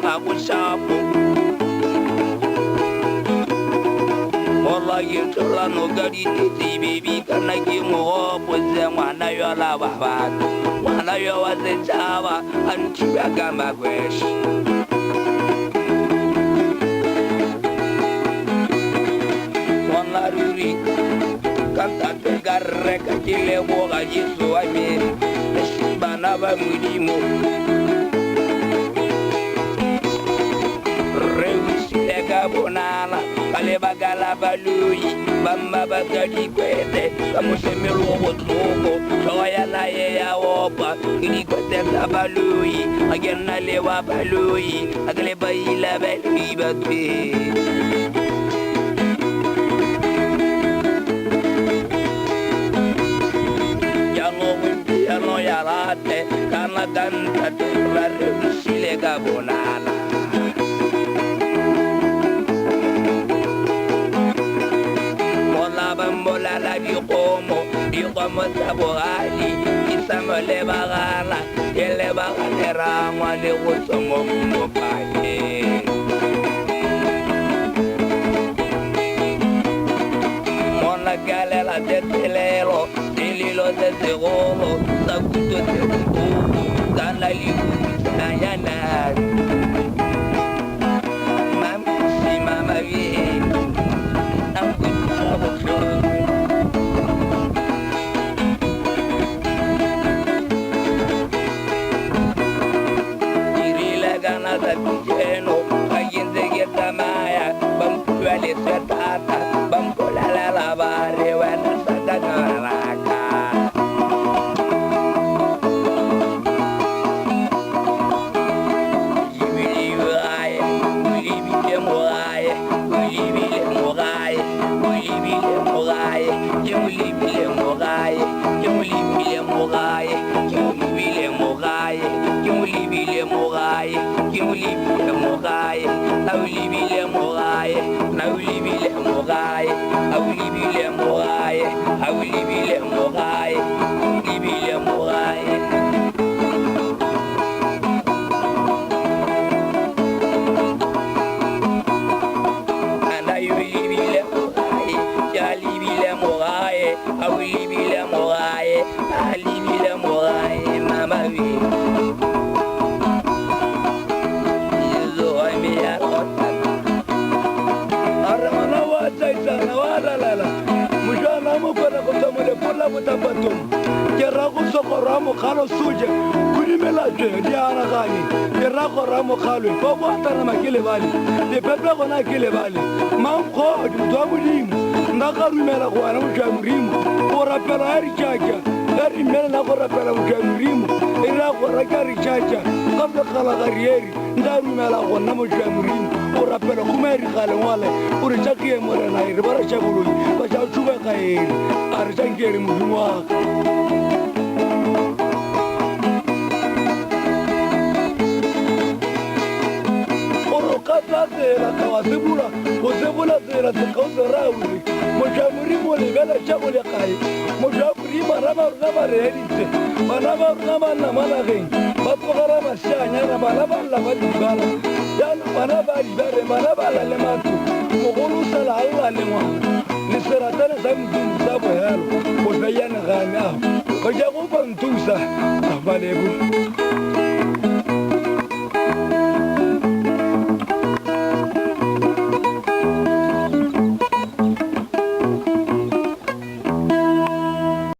ga go shapo Mola ye tla no gadi ti baby kana ki mo po ze mwana yo la baba mwana yo wa ze chava anti ya gamba kwesh Mwana ruri kanta te garre ka kile mo ga Yesu amiri bana ba mudimo Reusile ka bonana kale bagala balui bamba bakali kwete kamusemelo botloko soya na ye ya opa ili kwete ka balui agena lewa balui agale baila balui batwe no yarate kana ganta terra reusile ka bonana Bambola la di como saborali Isamo le bagala Ele bagalera Mwale gusto mo pake Mona galela de telero Delilo de segolo Sakuto de kuku Kana liu Nayana Mama si mama vie Jeno, alguien de gueta maya, vamos a le tata, vamos a la barre, buena santa caraca. Ramo khalo suje kunimela je diana gani irako ramo khalo go botana makile bali le pepe gona kile bali manko do mudimo ndaka rumela go ana mujamurimo ora pera ri chacha ri mela na go rapela mujamurimo irako rakari chacha kabla khala garieri ndarumela go na mujamurimo ora pera kumeri khale wala uri chakiye morena ri bara chabulu ba cha chuba kaeri ari changeri mudumwa la kawasibula usibula zela tukauzorawi mujamurimo lebela chabule kai mujamurimo rama rehelite banaba rama na manage batogara mashanya na banaba la badibala yana banaba libere banaba la lematu mogolu sala Allah lemwa liseratana zamdum sabo halo ko bayana gana ko jago bantusa abalebu